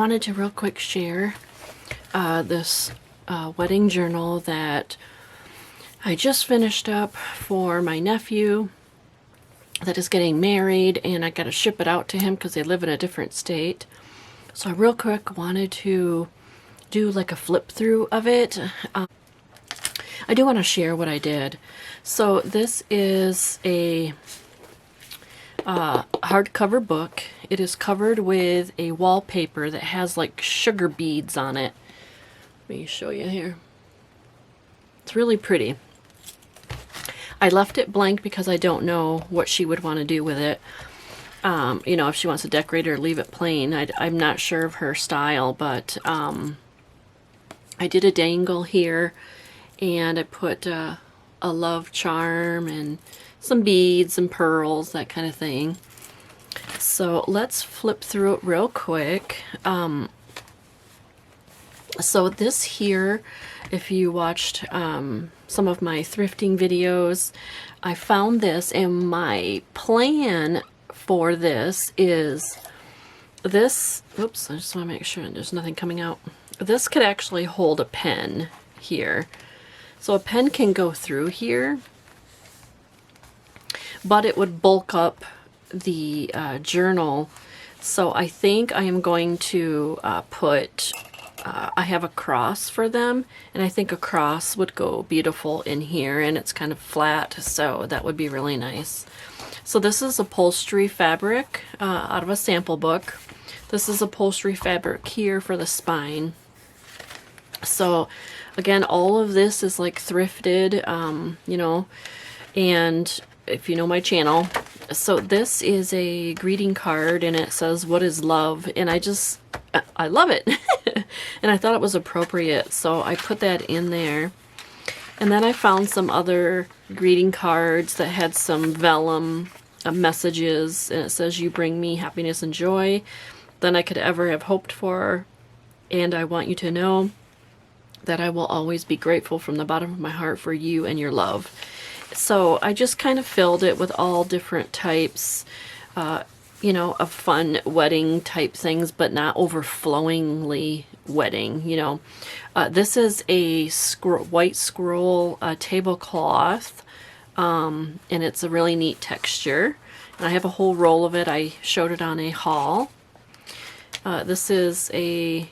wanted to real quick share this wedding journal that I just finished up for my nephew that is getting married, and I got to ship it out to him because they live in a different state. So I real quick wanted to do like a flip through of it. I do want to share what I did. So this is a hardcover book. It is covered with a wallpaper that has like sugar beads on it. Let me show you here. It's really pretty. I left it blank because I don't know what she would want to do with it. You know, if she wants to decorate it or leave it plain. I'm not sure of her style, but I did a dangle here, and I put a love charm and some beads and pearls, that kind of thing. So let's flip through it real quick. So this here, if you watched some of my thrifting videos, I found this, and my plan for this is this. Oops, I just want to make sure there's nothing coming out. This could actually hold a pen here. So a pen can go through here, but it would bulk up the journal. So I think I am going to put, I have a cross for them, and I think a cross would go beautiful in here, and it's kind of flat, so that would be really nice. So this is upholstery fabric out of a sample book. This is upholstery fabric here for the spine. So again, all of this is like thrifted, you know, and if you know my channel. So this is a greeting card, and it says, "What is love?" And I love it. And I thought it was appropriate, so I put that in there. And then I found some other greeting cards that had some vellum messages, and it says, "You bring me happiness and joy than I could ever have hoped for, and I want you to know that I will always be grateful from the bottom of my heart for you and your love." So I just kind of filled it with all different types, you know, of fun wedding type things, but not overflowingly wedding, you know. This is a white scroll tablecloth, and it's a really neat texture. And I have a whole roll of it. I showed it on a haul. This is a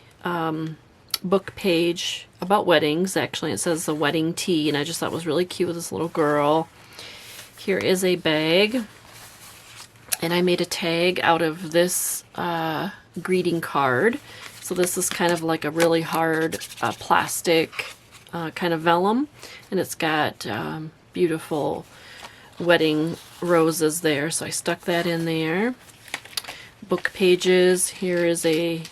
book page about weddings. Actually, it says the wedding tea, and I just thought it was really cute with this little girl. Here is a bag, and I made a tag out of this greeting card. So this is kind of like a really hard plastic kind of vellum, and it's got beautiful wedding roses there, so I stuck that in there. Book pages. Here is a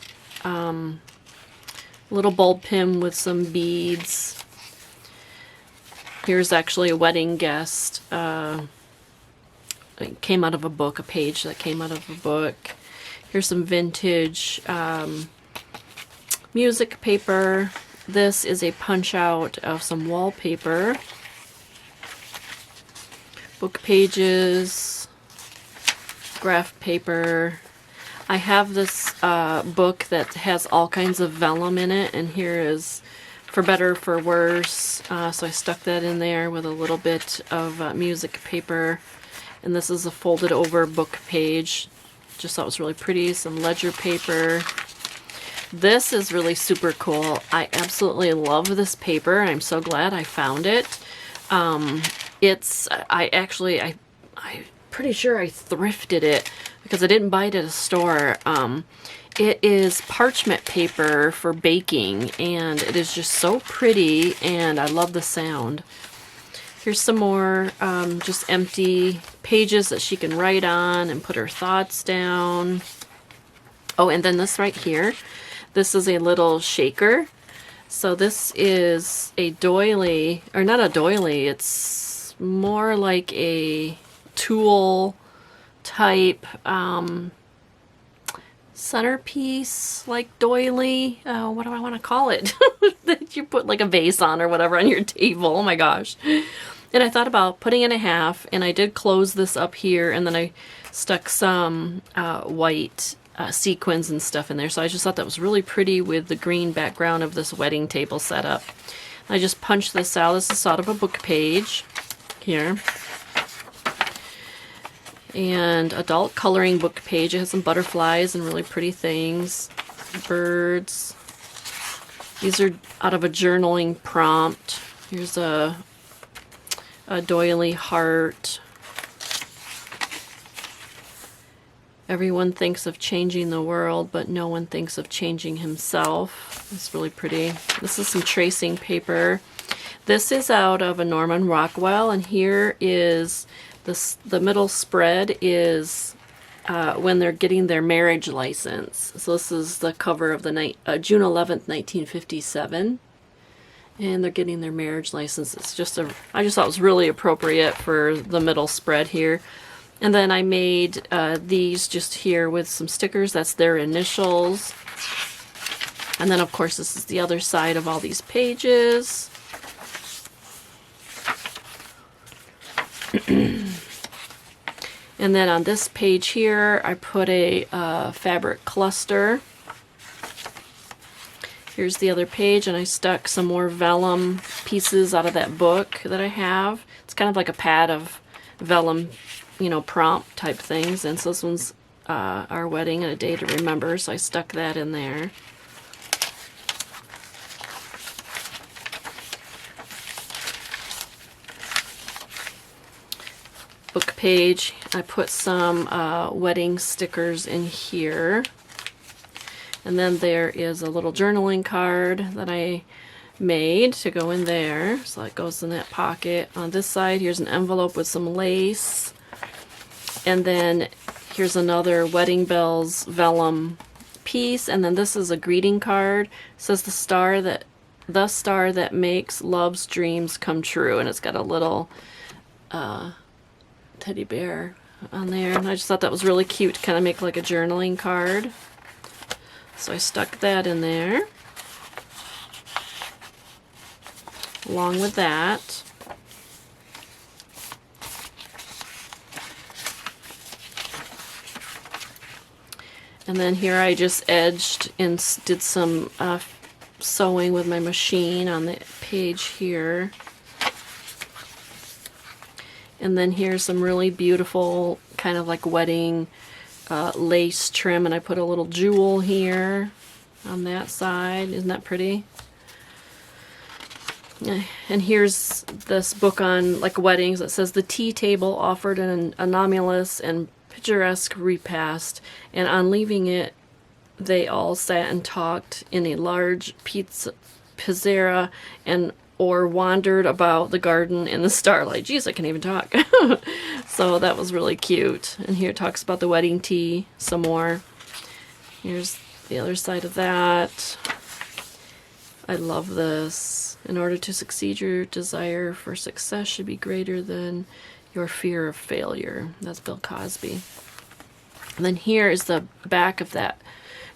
little bulb pin with some beads. Here's actually a wedding guest. It came out of a book, a page that came out of a book. Here's some vintage music paper. This is a punch out of some wallpaper. Book pages, graph paper. I have this book that has all kinds of vellum in it, and here is For Better, For Worse. So I stuck that in there with a little bit of music paper. And this is a folded over book page. Just thought it was really pretty. Some ledger paper. This is really super cool. I absolutely love this paper. I'm so glad I found it. I'm pretty sure I thrifted it because I didn't buy it at a store. It is parchment paper for baking, and it is just so pretty, and I love the sound. Here's some more just empty pages that she can write on and put her thoughts down. Oh, and then this right here. This is a little shaker. So this is a doily, or not a doily, it's more like a tool type centerpiece, like doily. What do I want to call it? That you put like a vase on or whatever on your table. Oh my gosh. And I thought about putting it in half, and I did close this up here, and then I stuck some white sequins and stuff in there. So I just thought that was really pretty with the green background of this wedding table setup. I just punched this out. This is out of a book page here. And adult coloring book page. It has some butterflies and really pretty things. Birds. These are out of a journaling prompt. Here's a doily heart. Everyone thinks of changing the world, but no one thinks of changing himself. It's really pretty. This is some tracing paper. This is out of a Norman Rockwell, and here is the middle spread is when they're getting their marriage license. So this is the cover of the June 11th, 1957. And they're getting their marriage license. It's just I just thought it was really appropriate for the middle spread here. And then I made these just here with some stickers. That's their initials. And then, of course, this is the other side of all these pages. And then on this page here, I put a fabric cluster. Here's the other page, and I stuck some more vellum pieces out of that book that I have. It's kind of like a pad of vellum, you know, prompt type things. And so this one's our wedding and a day to remember, so I stuck that in there. Book page, I put some wedding stickers in here. And then there is a little journaling card that I made to go in there. So that goes in that pocket. On this side, here's an envelope with some lace. And then here's another Wedding Bells vellum piece. And then this is a greeting card. It says the star that makes love's dreams come true. And it's got a little teddy bear on there. And I just thought that was really cute to kind of make like a journaling card. So I stuck that in there, along with that. And then here I just edged and did some sewing with my machine on the page here. And then here's some really beautiful kind of like wedding lace trim, and I put a little jewel here on that side. Isn't that pretty? And here's this book on like weddings that says the tea table offered an anomalous and picturesque repast, and on leaving it they all sat and talked in a large pizzera or wandered about the garden in the starlight. Geez, I can't even talk. So that was really cute. And here it talks about the wedding tea some more. Here's the other side of that. I love this. In order to succeed, your desire for success should be greater than your fear of failure. That's Bill Cosby. And then here is the back of that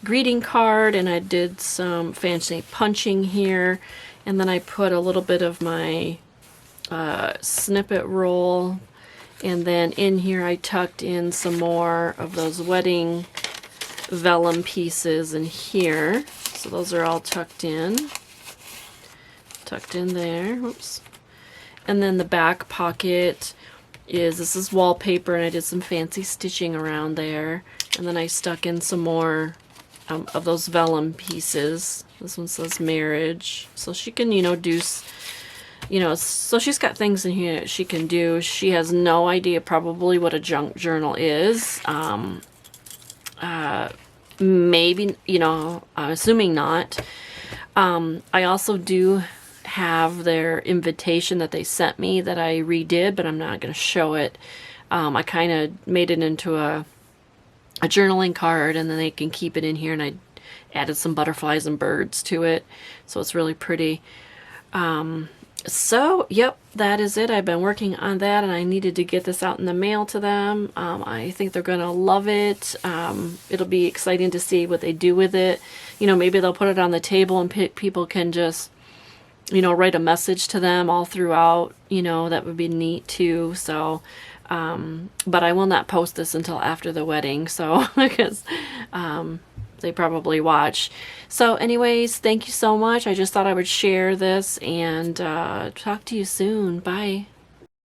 greeting card, and I did some fancy punching here. And then I put a little bit of my snippet roll, and then in here I tucked in some more of those wedding vellum pieces in here. So those are all tucked in there. Oops. And then the back pocket this is wallpaper, and I did some fancy stitching around there. And then I stuck in some more of those vellum pieces. This one says marriage, so she can, do, so she's got things in here that she can do. She has no idea probably what a junk journal is. Maybe, I'm assuming not. I also do have their invitation that they sent me that I redid, but I'm not going to show it. I kind of made it into a journaling card, and then they can keep it in here, and I added some butterflies and birds to it, so it's really pretty. So yep, that is it. I've been working on that, and I needed to get this out in the mail to them. I think they're gonna love it. It'll be exciting to see what they do with it. Maybe they'll put it on the table and people can just write a message to them all throughout. That would be neat too. So But I will not post this until after the wedding, so because they probably watch. So anyways, thank you so much. I just thought I would share this, and talk to you soon. Bye.